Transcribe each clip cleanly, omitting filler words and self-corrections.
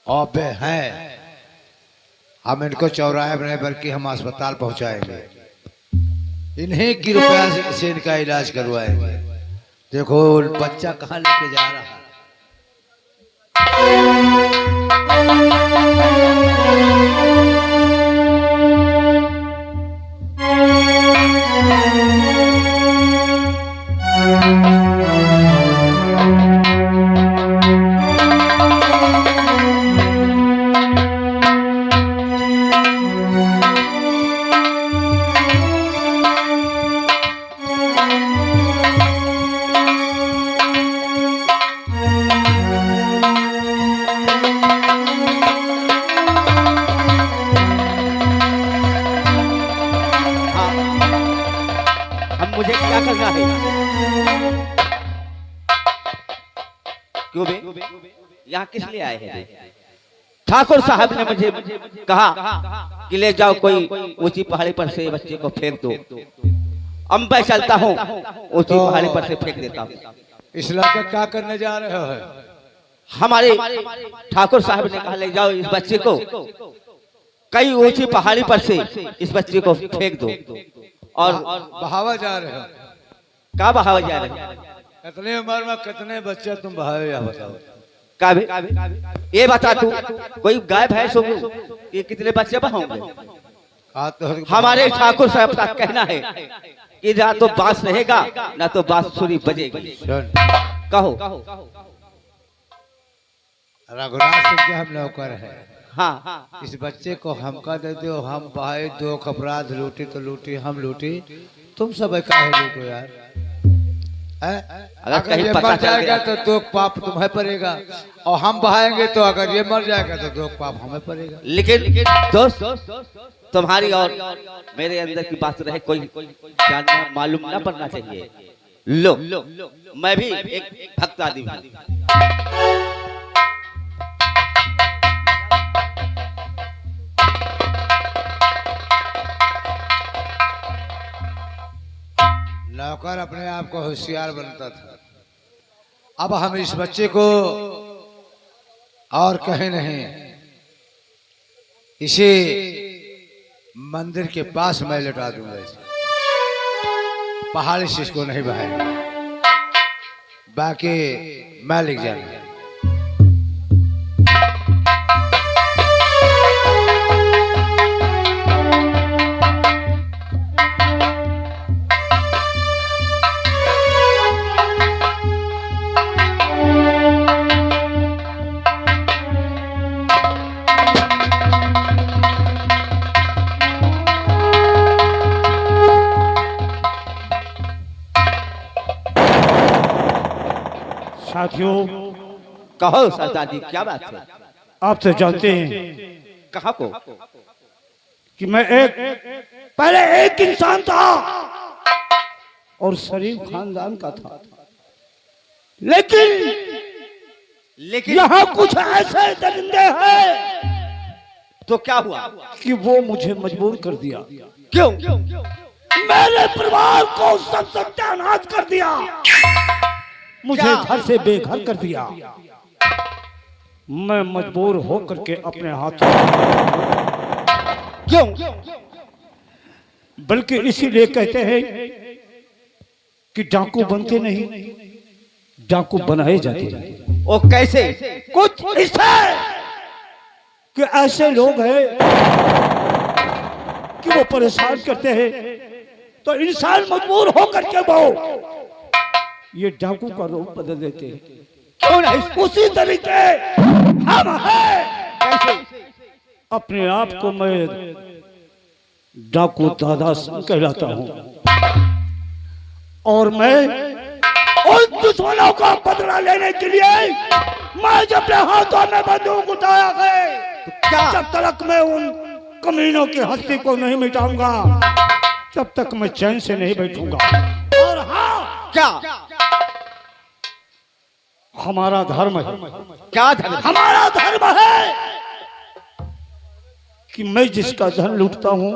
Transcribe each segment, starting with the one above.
अबे हैं, हम इनको चौराहे में नहीं बल्कि हम अस्पताल पहुंचाएंगे। इन्हीं की रुपया से इनका इलाज करवाएंगे। देखो बच्चा कहाँ लेके जा रहा है। मुझे क्या करना है? क्यों बे? यहाँ किस लिए आए हैं? ठाकुर साहब ने मुझे कहा कि ले जाओ कोई ऊंची पहाड़ी पर से बच्चे को फेंक दो। अब मैं चलता हूँ, ऊंची पहाड़ी पर से फेंक देता हूँ। इस लड़के क्या करने जा रहे हो? हमारे ठाकुर साहब ने कहा ले जाओ इस बच्चे को कई ऊंची पहाड़ी पर से इस बच्चे को फेंक दो। और बहावा जा रहे हो? क्या बहावा जा रहे हो? इतने उम्र में कितने बच्चे तुम बहावे या बताओ? का भी ये बता तू, कोई गाय भैंस होगी, ये कितने बच्चे बहाओगे? हमारे ठाकुर साहब का कहना है कि ना तो बांस रहेगा ना तो बांसुरी बजेगी। कहो। रघुनाथ सिंह के हम नौकर हैं। हाँ, इस बच्चे को हमका दे दो, हम भाई दो अपराध लूटी तो लूटी, हम लूटी, तुम सब काहे लूटो यार? अगर कहीं ये मर जाएगा तो दो पाप तुम्हें पड़ेगा, और हम बहाएंगे तो अगर ये मर जाएगा तो दो पाप हमें पड़ेगा। लेकिन दोस्त, तुम्हारी और मेरे अंदर की बात रहे कोई जानना मालूम ना पड़ना चाहिए। लो, मैं भी एक भक्त आदमी हूँ। नौकर अपने आप को होशियार बनता था। अब हम इस बच्चे को और कहीं नहीं, इसे मंदिर के पास मैं लौटा दूंगा। पहाड़ी से इसको नहीं बहाएंगे, बाकी मैं लिख जाऊंगा। साथियों, कहो सरदार जी, क्या बात है? आप तो जानते हैं कहा को कि मैं पहले एक इंसान था और शरीफ खानदान का था, लेकिन यहाँ कुछ ऐसे दरिंदे हैं तो क्या हुआ कि वो मुझे मजबूर कर दिया। क्यों? मेरे परिवार को सब सत्यानाश कर दिया, मुझे घर से बेघर कर दिया। मैं मजबूर होकर के अपने हाथों, क्यों? बल्कि इसीलिए कहते हैं कि डाकू बनते नहीं, डाकू बनाए जाते हैं। ओ कैसे? कुछ ऐसे कि ऐसे लोग हैं कि वो परेशान करते हैं तो इंसान मजबूर होकर के वो ये डाकू का रूप बदल देते हैं। क्यों नहीं? उसी तरीके हम हैं। कैसे? अपने आप को मैं डाकू दादा कहलाता हूँ, और मैं उन दुश्मनों का बदला लेने के लिए मैं जब अपने हाथों में बंदूक उठाया है, जब तक मैं उन कमीनों की हस्ती को नहीं मिटाऊंगा तब तक मैं चैन से नहीं बैठूंगा। और हाँ, क्या? हमारा धर्म है। क्या धर्म? हमारा धर्म है कि मैं जिसका धन लूटता हूँ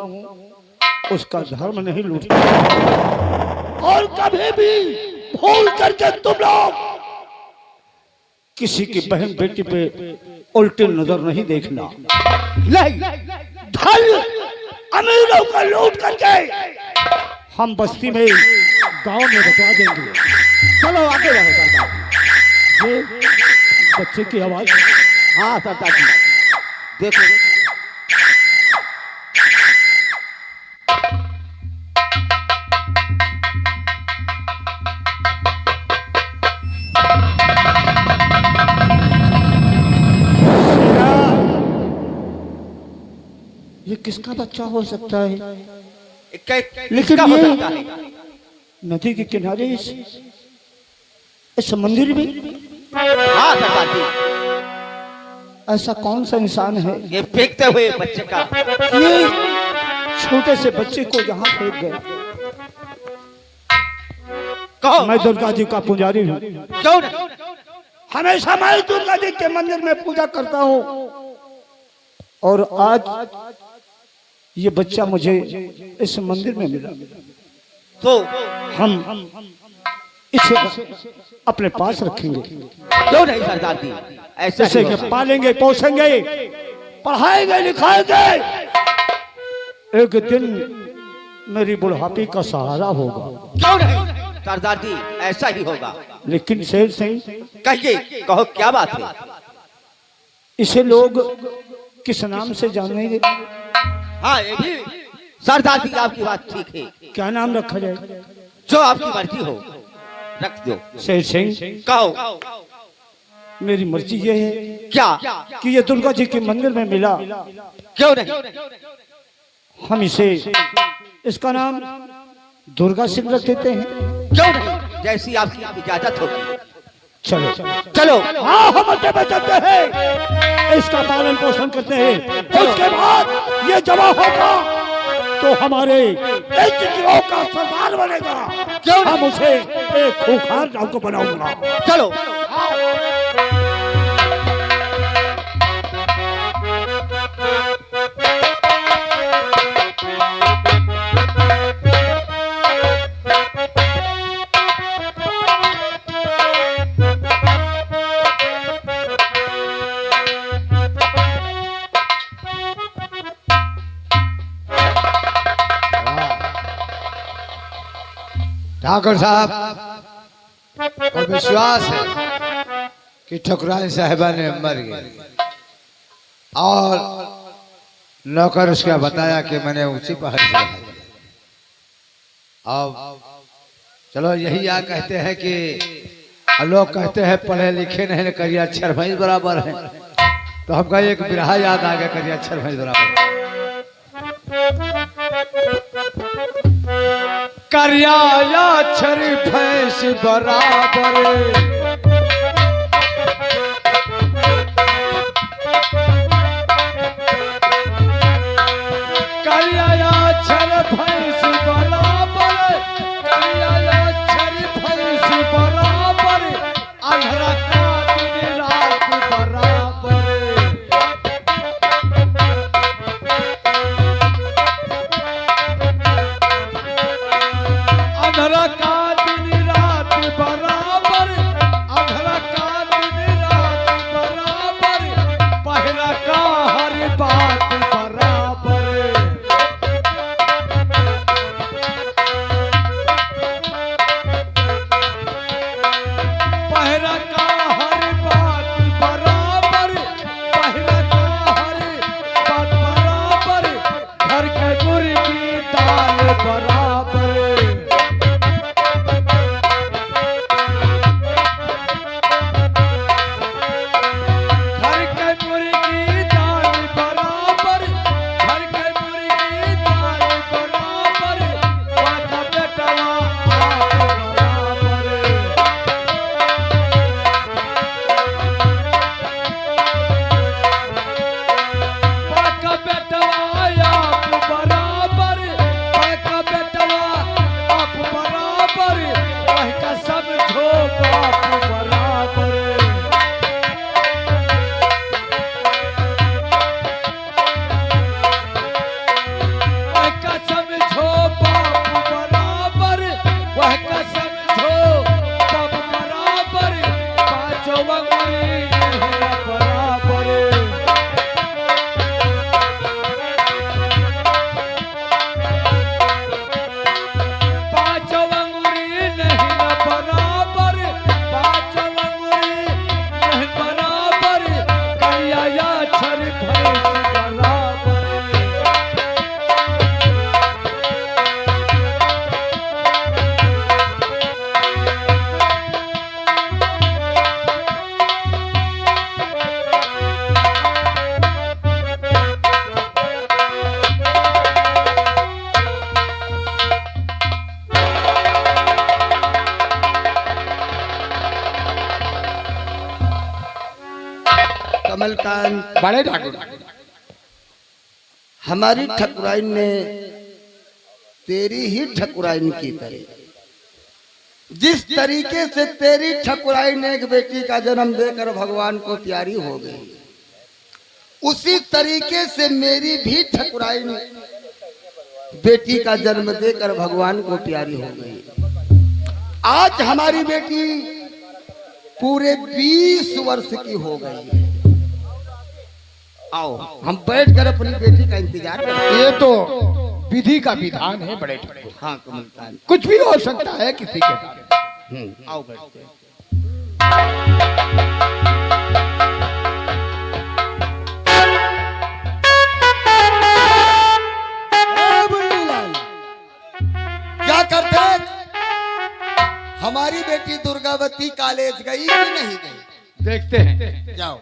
उसका धर्म नहीं लूटता। और कभी भी भूल करके तुम लोग किसी की बहन बेटी पे उल्टी नजर नहीं देखना। नहीं, धन अमीरों का लूट करके हम बस्ती में गांव में बता देंगे। चलो आगे बढ़ो सरदार। ये बच्चे की आवाज। हाँ सरदार जी देखो ये किसका बच्चा हो सकता है? लेकिन हो सकता है नदी के किनारे इस मंदिर में हाँ सरदार जी ऐसा कौन सा इंसान है ये फेंकते हुए बच्चे का ये छोटे से बच्चे को यहाँ फेंक गए? कहो मैं दुर्गा जी का पुजारी हूँ। क्यों नहीं हमेशा मैं दुर्गा जी के मंदिर में पूजा करता हूँ और आज ये बच्चा मुझे इस मंदिर में मिला। तो हम इसे अपने पास रखेंगे। क्यों नहीं सरदार जी ऐसा इसे ही होगा। पालेंगे पोसेंगे पढ़ाएंगे लिखाएंगे। एक दिन मेरी बुढ़ापे का सहारा होगा। क्यों नहीं सरदार जी ऐसा ही होगा। लेकिन शेर सिंह कहिए कहो क्या बात है। इसे लोग किस नाम से जानेंगे? हाँ ये भी सरदार जी आपकी बात ठीक है। क्या नाम रखा जाए? जो आपकी मर्जी हो रख दो। शेर सिंह कहो मेरी मर्जी ये है क्या कि ये दुर्गा जी के मंदिर में मिला। क्यों नहीं हम इसे इसका नाम दुर्गा सिंह रख देते हैं। क्यों नहीं जैसी आपकी इजाजत होगी। चलो चलो हाँ हम अड्डे पे चलते हैं इसका पालन पोषण करते हैं। उसके बाद ये जमा होगा तो हमारे गिरोह का सरदार बनेगा। क्यों हम उसे एक खूंखार डाकू बनाऊंगा। चलो ठाकुर साहब और विश्वास है कि ठकुराइन साहिबा ने मर गई और नौकर उसका बताया कि मैंने ऊंची पहाड़ी से लाया। अब चलो यही या कहते हैं कि लोग कहते हैं पढ़े लिखे नहीं करिए अक्षर भैंस बराबर है। तो हमका एक बिरहा याद आ गया करिए अक्षर भैंस बराबर। करिया अक्षर भैंस बराबर करिया अक्षर भैंस बराबर करिया अक्षर भैंस बराबर अंधरा का दिन रात बराबर। अंधरा का दिन रात बराबर कमलकांत, बड़े ठाकुर। हमारी ठकुराइन ने तेरी ही ठकुराइन की तरह, जिस तरीके से तेरी ठकुराइन ने एक बेटी का जन्म देकर भगवान को प्यारी हो गई, उसी तरीके से मेरी भी ठकुराइन बेटी का जन्म देकर भगवान को प्यारी हो गई। आज हमारी बेटी पूरे 20 वर्ष की हो गई है। आओ हम बैठकर अपनी बेटी का इंतजार करें। ये तो विधि का विधान है बड़े ठाकुर। हाँ कमलकांत, कुछ भी हो सकता है किसी के साथ। आओ बैठते हैं। क्या करते? हमारी बेटी दुर्गावती कॉलेज गई कि नहीं गई? देखते हैं। जाओ।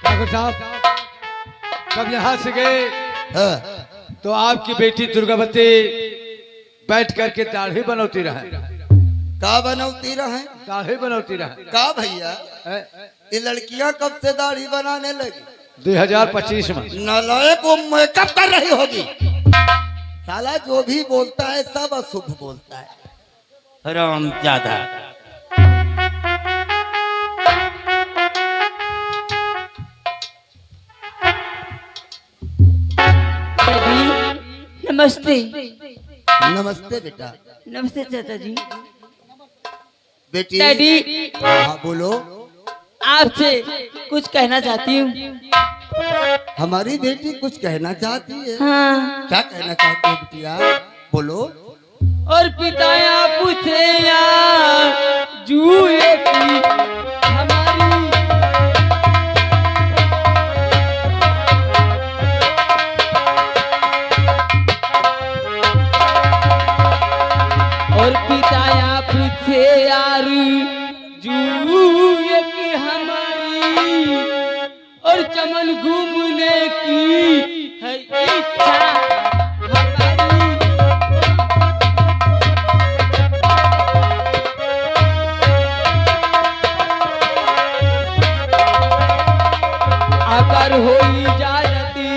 ठाकुर साहब जब यहाँ से गए तो आपकी बेटी दुर्गावती बैठ करके दाढ़ी बनौती रहे। का बनौती रहे? दाढ़ी बनौती रहे। का भैया ये लड़कियां कब से दाढ़ी बनाने लगी? 2025 में। नालायक वो मेकअप कर रही होगी। साला जो भी बोलता है सब अशुभ बोलता है। राम ज्यादा। नमस्ते। नमस्ते बेटा। नमस्ते चाचा जी। बेटी। डैडी। हाँ बोलो। आपसे कुछ कहना चाहती हूँ। हमारी बेटी कुछ कहना चाहती है। हाँ। क्या कहना चाहती है बिटिया? बोलो। और पिताया पूछे यार जुए की हमारी और पिताया पूछे यार जुए की हमारी और चमन घूमने की है इच्छा हमारी। अगर होई जाती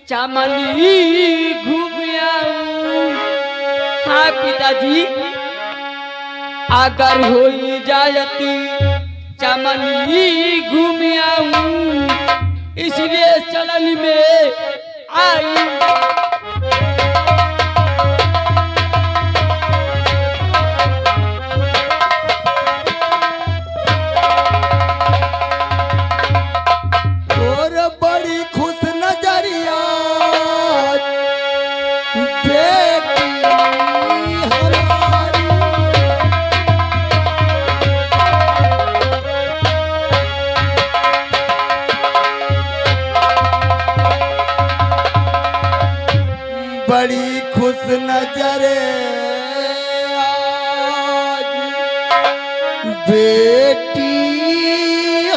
चमनी घूम आऊं। हाँ पिताजी, अगर होई जाती चमनी घूम आऊं, इसलिए चलन में आई। और बड़ी खुश नजरिया बेटी हमारी। बड़ी खुश नजरे आज बेटी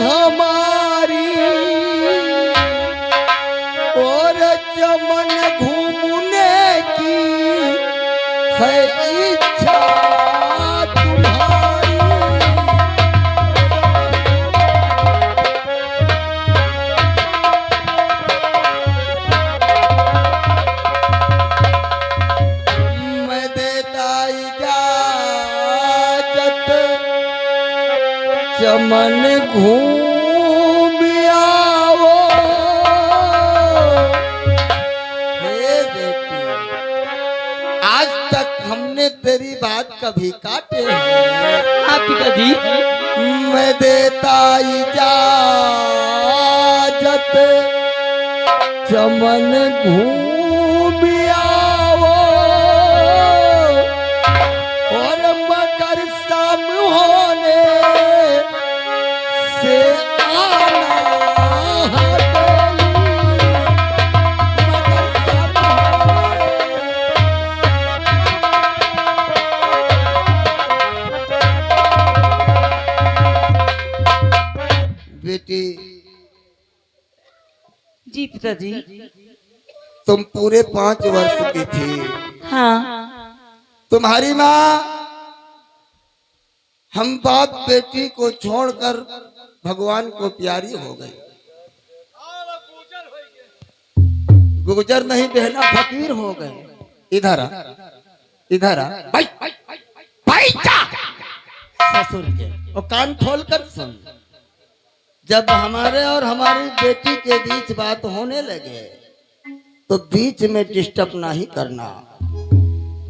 हमारी। और चमन घूमने की है इच्छा तुम्हारी। मैं देता इजाजत चमन घूम आओ। हे बेटी, आज तक हमने तेरी बात कभी काटे हैं। हाँ पिताजी। मैं देता इजाजत चमन घूम आओ। और मगर शाम होने से आना हथेली। मगर शाम होने बेटी जी पिताजी। तुम पूरे 5 वर्ष की थी हाँ। तुम्हारी माँ हम बाप बेटी को छोड़कर भगवान को प्यारी हो गई। गुजर नहीं बहना फकीर हो गए। इधर आ, इधर आ। भाई भाई जा ससुर के और कान खोल कर सुन। जब हमारे और हमारी बेटी के बीच बात होने लगे तो बीच में डिस्टर्ब नहीं करना,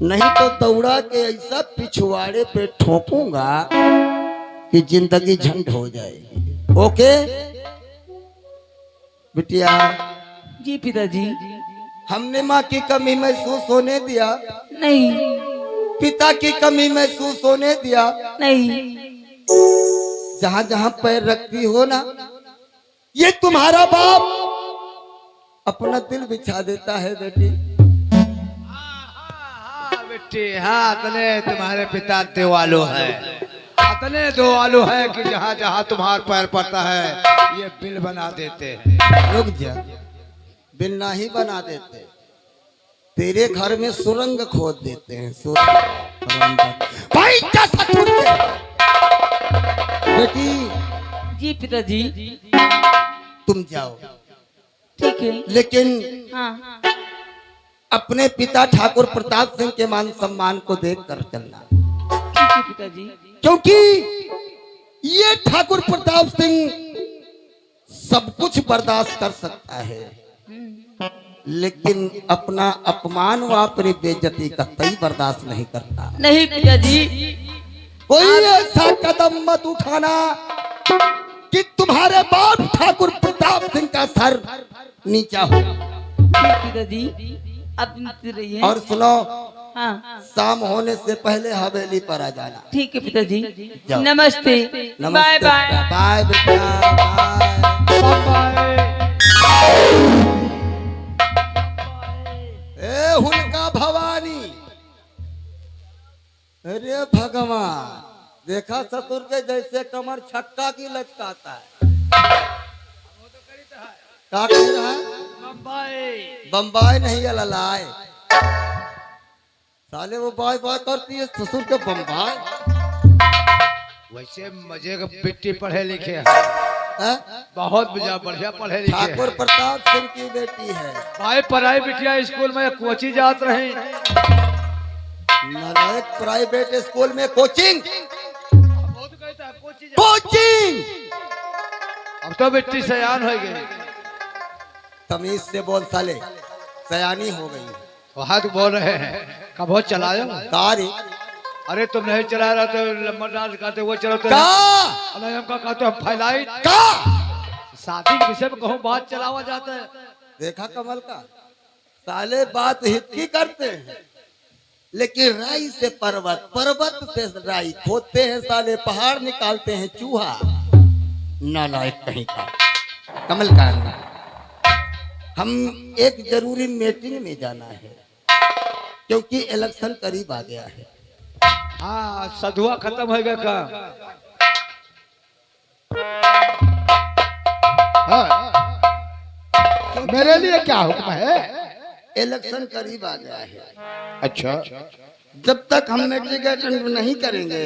नहीं तो दौड़ा के ऐसा पिछवाड़े पे ठोकूंगा कि जिंदगी झंड हो जाएगी। ओके बिटिया? जी पिताजी। हमने माँ की कमी महसूस होने दिया? नहीं। पिता की कमी महसूस होने दिया? नहीं। जहां जहां पैर रखती हो ना, ये तुम्हारा बाप अपना दिल बिछा देता है बेटी। बेटी हाँ, अतने तुम्हारे पिता देवालु है, अतने देवालु है कि जहाँ जहाँ तुम्हार पैर पड़ता है ये बिल बना देते हैं। रुक जा, बिल नहीं बना देते, तेरे घर में सुरंग खोद देते हैं। सुरंग भाई क्या ससुर के? बेटी जी पिताजी। तुम जाओ, ठीक है। लेकिन हाँ। अपने पिता ठाकुर प्रताप सिंह के मान सम्मान को देख कर चलना। ठीक है पिताजी। क्योंकि ये ठाकुर प्रताप सिंह सब कुछ बर्दाश्त कर सकता है, लेकिन अपना अपमान व अपनी बेइज्जती कतई बर्दाश्त नहीं करता। नहीं पिताजी। कोई ऐसा कदम मत उठाना कि तुम्हारे बाप ठाकुर प्रताप सिंह का सर नीचा हो। पिताजी आप नीचे रहिए। और सुनो, हाँ। शाम होने से पहले हवेली पर आ जाना। ठीक है पिताजी। जाओ। नमस्ते। Bye bye. बाय बेटा बाय। ए हुनका भवानी, अरे भगवान, देखा ससुर के जैसे कमर छक्का की लचकाता है। क्या कह रहा है? बम्बई नहीं ललाए। साले वो बाय बाय करती है ससुर के बम्बई। वैसे मजे का बेटी पढ़े लिखे है, बहुत बढ़िया पढ़े लिखे है। ठाकुर प्रताप सिंह की बेटी है। भाई पढ़ाई बिटिया स्कूल में कोची जात रहे। प्राइवेट स्कूल में कोचिंग कोचिंग। अब तो बेटी सयान हो गई। तमीज से बोल साले, सयानी हो गई। वहाँ तो बोल रहे हैं कब हो चलायो तारी। अरे तुम नहीं चला रहा तो लंबरदार कहते वो चलो तो हमका कहते हम फैलाई शादी के विषय में कहूँ बात चलावा जाता है। देखा कमल का, साले बात हित की करते हैं, लेकिन राई से पर्वत, पर्वत से राई खोदते हैं साले, पहाड़ निकालते हैं चूहा। नालायक कहीं का। कमल का, हम एक जरूरी मीटिंग में जाना है क्योंकि इलेक्शन करीब आ गया है। हाँ, सधुआ खत्म हो गया का। हाँ। मेरे लिए क्या हुक्म है? इलेक्शन करीब आ गया है। अच्छा। जब तक हम नेगोशिएशन नहीं करेंगे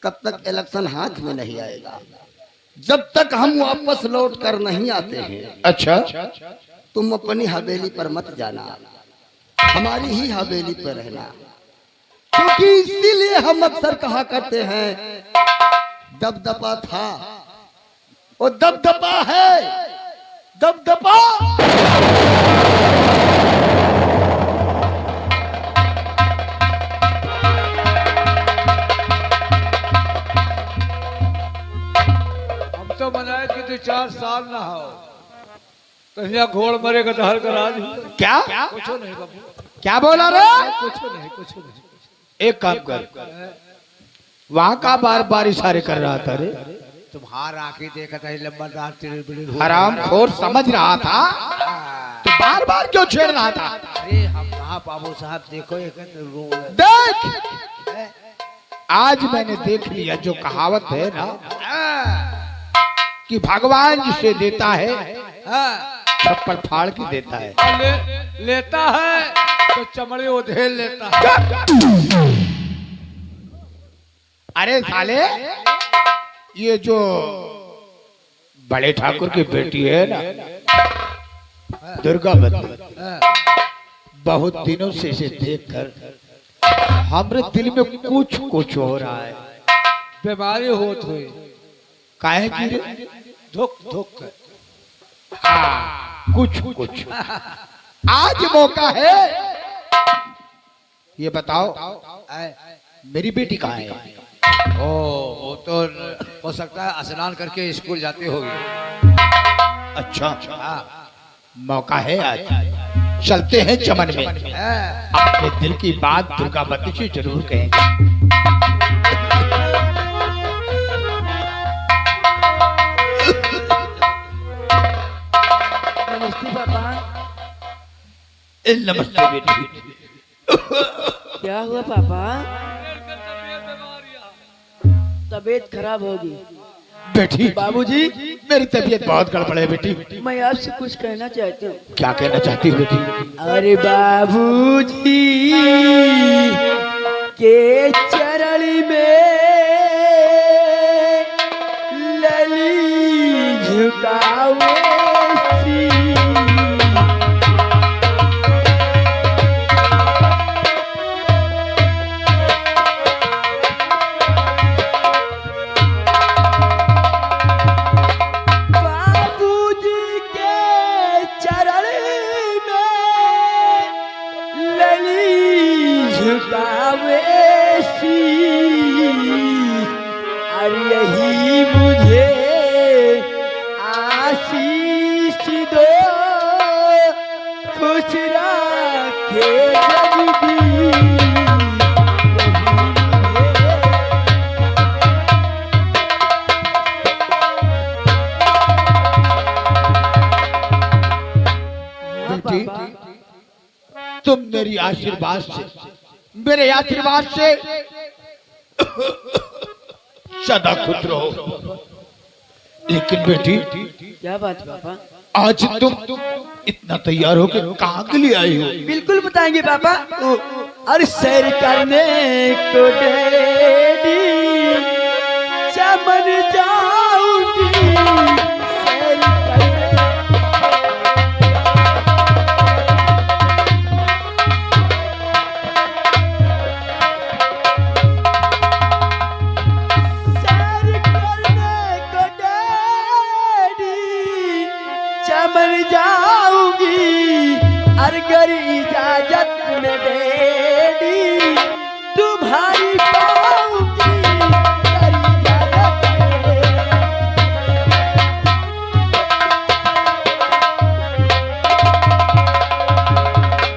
कब तक इलेक्शन हाथ में नहीं आएगा। जब तक हम वापस लौट कर नहीं आते हैं, अच्छा, तुम अपनी हवेली पर मत जाना, हमारी ही हवेली पर रहना। क्योंकि इसीलिए हम अक्सर कहा करते हैं दबदबा था, वो दबदबा है, दबदबा। हम तो बनाए कि 2-4 साल ना हो तो यहाँ घोड़ मरेगा तो हर का राज। क्या कुछ नहीं बाबू, क्या बोला रे? कुछ नहीं। एक काम कर, वहाँ का बार बार इशारे कर रहा था रे? तुम्हारा आंखें देखा था लंबरदार तिल हराम खोर समझ रहा था तो बार बार क्यों छेड़ रहा था? अरे हम कहा बाबू साहब देखो एक देख, आज मैंने देख लिया जो कहावत है ना कि भगवान जिसे देता है थप्पड़ फाड़ के देता है। लेता है तो तो चमड़े उधेल लेता। अरे साले, ये जो बड़े ठाकुर की बेटी है ना दुर्गावती, बहुत दिनों से इसे देखकर हमारे दिल में कुछ कुछ हो रहा है। बीमारी होत हुई काहे की रे? धुक धुक। हाँ, कुछ कुछ आज मौका है। ये बताओ मेरी बेटी कहाँ है? ओ वो तो हो सकता है स्नान करके स्कूल जाती होगी। अच्छा, हाँ। मौका है आज, चलते हैं चमन में। अपने दिल की बात दुर्गावती से जरूर कहेंगे। नमस्ते पापा। नमस्ते बेटी। क्या हुआ पापा? तबीयत खराब होगी। बेटी, बाबूजी, मेरी तबीयत बहुत गड़बड़ है बेटी। मैं आपसे कुछ कहना चाहती हूँ। क्या कहना चाहती हो बेटी? अरे बाबूजी के चरण में लली झुकावे सी। बाबूजी के चरण में लली झुकावे सी। और यही मुझे आशीष दो, खुश रखे जगदीश। बेटी, तुम मेरी आशीर्वाद से, मेरे आशीर्वाद से सदा खुश रहो। लेकिन बेटी, क्या बात पापा? आज तुम इतना तैयार होकर कहाँ के लिए आई हो? बिल्कुल बताएंगे पापा। और सैर करने को डैडी चमन जाऊंगी। सैर करने सैर करने को डैडी चमन जाऊंगी। अगर इजाजत में डैडी तुम्हारी पाऊंगी। अगर इजाजत में।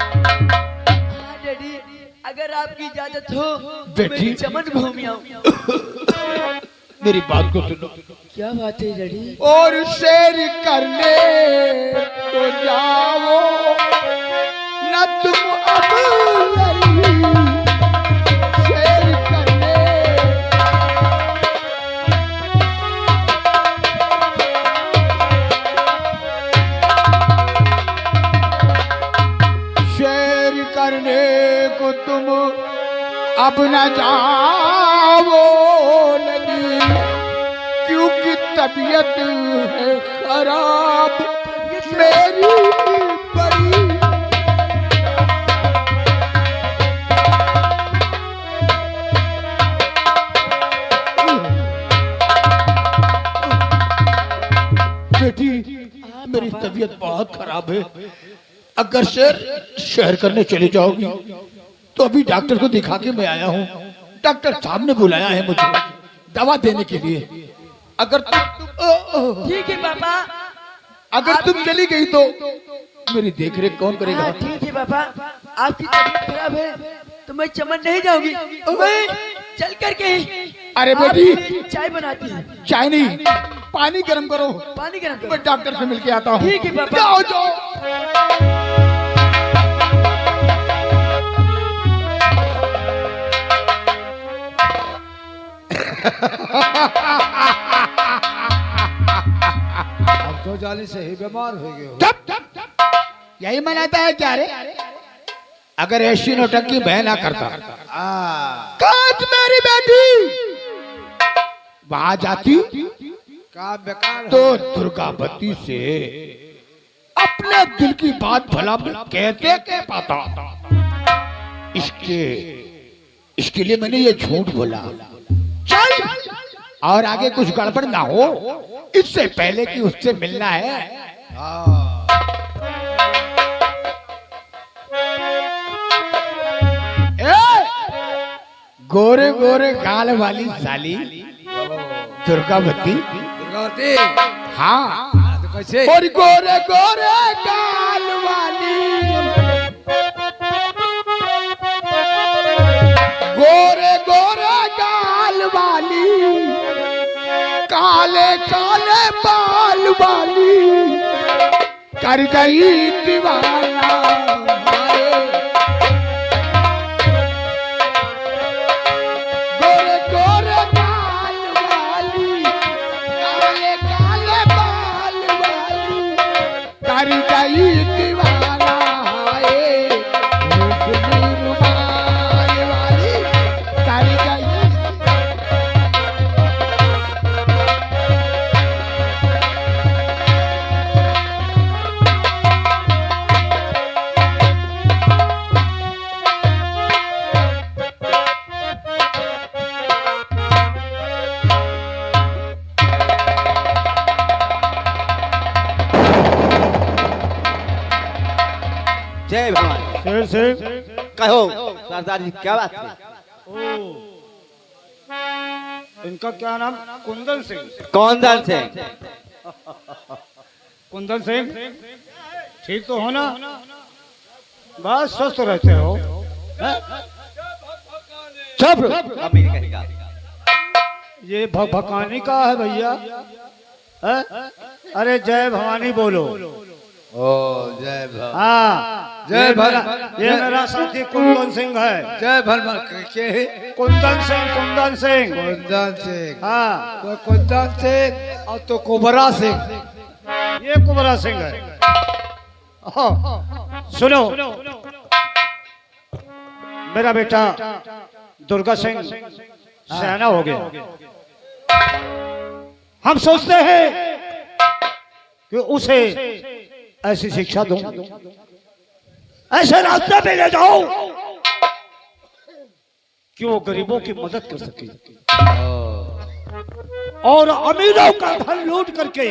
हाँ डैडी, अगर आपकी इजाजत हो तो बेटी। मैं चमन घूम आऊं। मेरी बात को सुनो। क्या बात है डैडी? और शेर करने तो जाओ न तुम अब लड़ी। शेर करने शेर करने को तुम अब न जाओ लगी, क्योंकि तबीयत है खराब मेरी बड़ी। बेटी, मेरी तबीयत बहुत खराब है। अगर शहर करने चले जाओगी तो अभी डॉक्टर को दिखा के मैं आया हूँ। डॉक्टर साहब ने बुलाया है मुझे दवा देने के लिए। अगर तुम ठीक है पापा। अगर तुम चली गई तो मेरी देखरेख कौन करेगा? हाँ, ठीक है पापा। आपकी तबीयत खराब है तो मैं चमन नहीं जाऊंगी। मैं चल करके ही अरे आप बेटी, मेरी चाय बनाती है। चाय नहीं, पानी गर्म करो। पानी गर्म करो। मैं डॉक्टर से मिलके आता हूँ। ठीक है पापा। जाओ जाओ। अब तो जाने से ही बीमार हो गए हो। चुप, यही मनाता है क्या रे? अगर ऐसी नौटंकी मैं ना करता, हाँ काश मेरी बेटी वहां जाती काम बेकार तो हो। दुर्गावती से अपने दिल की बात भला मैं कैसे कह पाता। इसके लिए मैंने ये झूठ बोला। चल, और आगे कुछ गड़बड़ ना हो इससे पहले कि उससे मिलना है। हाँ गोरे गोरे गाल वाली साली दुर्गावती, दुर्गावती हाँ, तो कैसे और गोरे गोरे गाल वाली, गोरे गोरे गाल वाली, काले काले बाल वाली, कर गई दीवाना। गोरे गोरे गाल वाली, काले काले बाल वाली, कर गई दीवाना। रुमाल वाली कर गई। जय भगवान। शेर कहो सरदार जी क्या बात है? इनका क्या नाम? कुंदन सिंह। कौन दल से? कुंदन सिंह ठीक तो हो ना? बस स्वस्थ रहते हो? चुप अमीर कहेगा। ये भकानी का है भैया? हैं? अरे जय भवानी बोलो। ओ जय भगवान हाँ जय ये भला- मेरा- ये मेरा साथी कुंदन सिंह है। जय भरमा के कुंदन सिंह, कुंदन सिंह। कुंदन सिंह। हाँ तो कुंदन सिंह और तो कुबरा सिंह। ये कुबरा सिंह है। हाँ, सुनो, मेरा बेटा दुर्गा सिंह सयाना हो गया। हम सोचते हैं कि उसे ऐसी शिक्षा दूं, ऐसे रास्ते पे ले जाओ कि वो गरीबों की मदद कर सके और अमीरों का धन लूट करके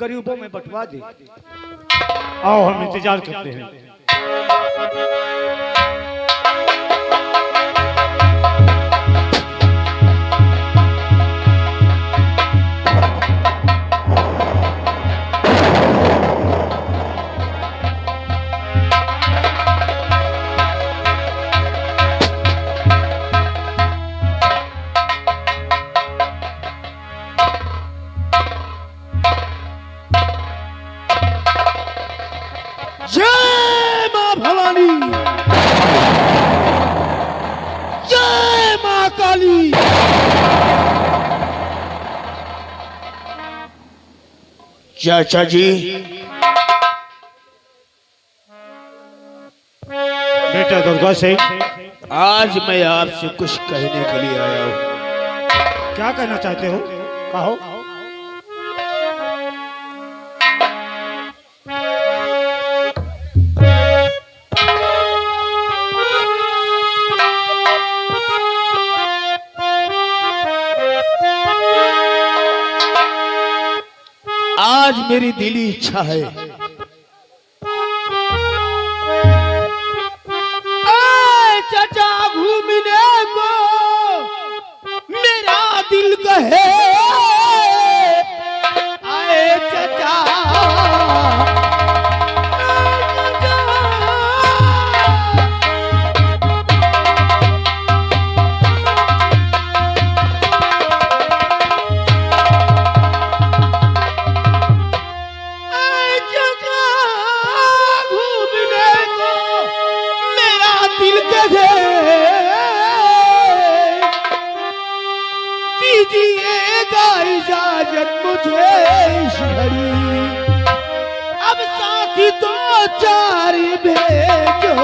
गरीबों में बंटवा दे। आओ हम इंतजार करते हैं। जय मां भवानी, जय मां काली। चाचा जी, बेटा दुर्गा सिंह, आज मैं आपसे कुछ कहने के लिए आया हूँ। क्या कहना चाहते हो? कहो। आज मेरी दिली इच्छा है चाचा घूमने को, मेरा दिल कहे आए चाचा। दीजिएगा इजाजत मुझे इस घड़ी, अब साथी तो चार भेजो।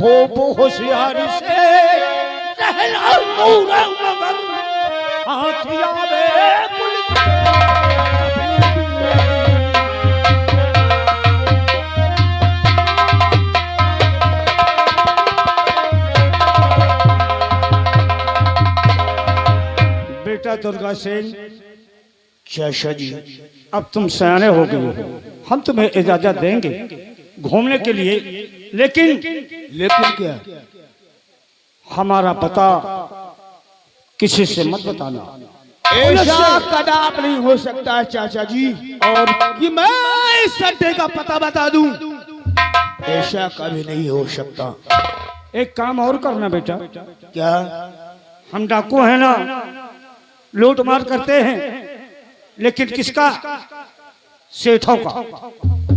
खूब होशियारी से रहना पूरा मगर हाथिया बे पुलिस बेटा दुर्गा सेन, चाचा जी, अब तुम सयाने हो गए हो, हम तुम्हें इजाजत देंगे घूमने के लिए, लेकिन क्या? हमारा पता किसी से मत बताना। ऐसा कदाप नहीं हो सकता है चाचा जी, और कि मैं इस अड्डे का पता बता दूं। ऐसा कभी नहीं हो सकता। एक काम और करना बेटा, क्या? हम डाकू हैं ना, लूट मार करते हैं, लेकिन किसका? सेठों का।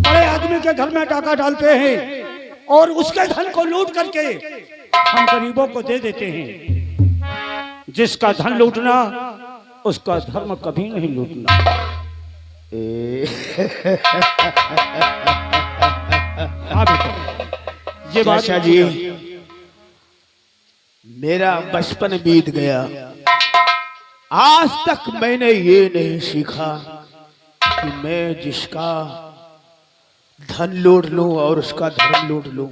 बड़े आदमी के घर में डाका डालते हैं और उसके धन को लूट करके हम गरीबों को दे देते हैं। जिसका धन लूटना उसका धर्म कभी नहीं लूटना। हाँ बेटा, ये बात चाचा जी, मेरा बचपन बीत गया, आज तक मैंने ये नहीं सीखा कि मैं जिसका धन लूट लूं और उसका धर्म लूट लूं।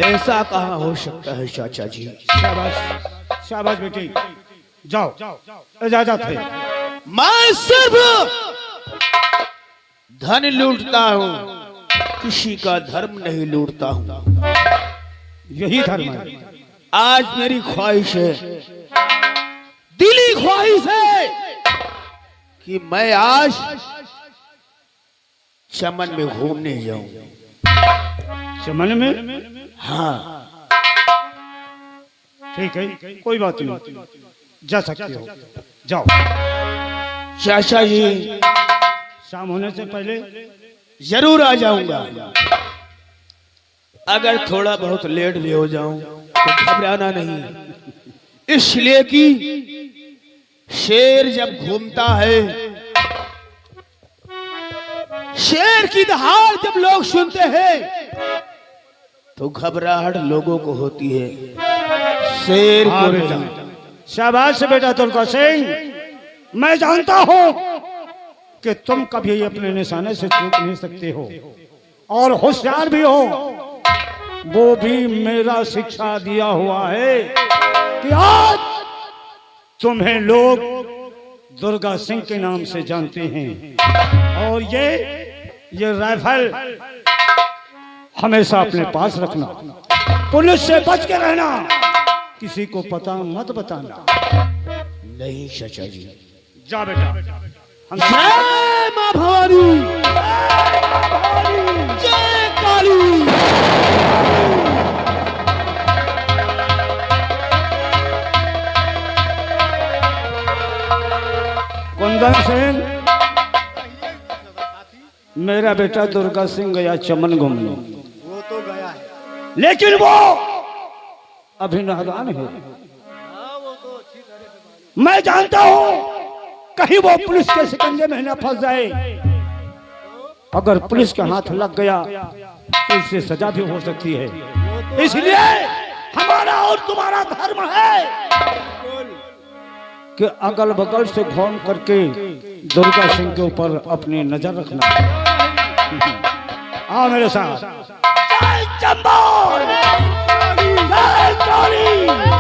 ऐसा कहाँ हो सकता है चाचा जी? शाबाश शाबाश बेटी, जाओ इजाजत है। मैं सिर्फ धन लूटता हूँ, किसी का धर्म नहीं लूटता हूँ। यही धर्म है। आज मेरी ख्वाहिश है, दिली ख्वाहिश है कि मैं आज चमन में घूमने जाऊं। चमन में? हाँ, ठीक है, कोई बात नहीं, जा सकते हो, जाओ। चाचा जी, शाम होने से पहले जरूर आ जाऊंगा। अगर थोड़ा बहुत लेट भी हो जाऊं तो घबराना नहीं, इसलिए कि शेर जब घूमता है, शेर की दहाड़ जब लोग सुनते हैं तो घबराहट लोगों को होती है, शेर हाँ को बेटा, नहीं। शाबाश बेटा दुर्गा सिंह, मैं जानता हूं कि तुम कभी अपने निशाने से चूक नहीं सकते हो और होशियार भी हो। वो भी मेरा शिक्षा दिया हुआ है कि आज तुम्हें लोग दुर्गा सिंह के नाम से जानते हैं, और ये राइफल हमेशा अपने पास रखना, पुलिस से बच के रहना, किसी को पता मत बताना। नहीं चाचा जी। जा बेटा, हम जय मां भवानी, जय काली। कुंदन सिंह, मेरा बेटा दुर्गा सिंह गया चमन घूमने। वो तो गया है, लेकिन वो अभी नादान है। मैं जानता हूं कहीं वो पुलिस के शिकंजे में न फंस जाए। अगर पुलिस के हाथ लग गया तो इससे सजा भी हो सकती है। इसलिए हमारा और तुम्हारा धर्म है कि अगल बगल से घूम करके दुर्गा सिंह के ऊपर अपनी नजर रखना। आओ मेरे साथ। जय चंबल, जय काली।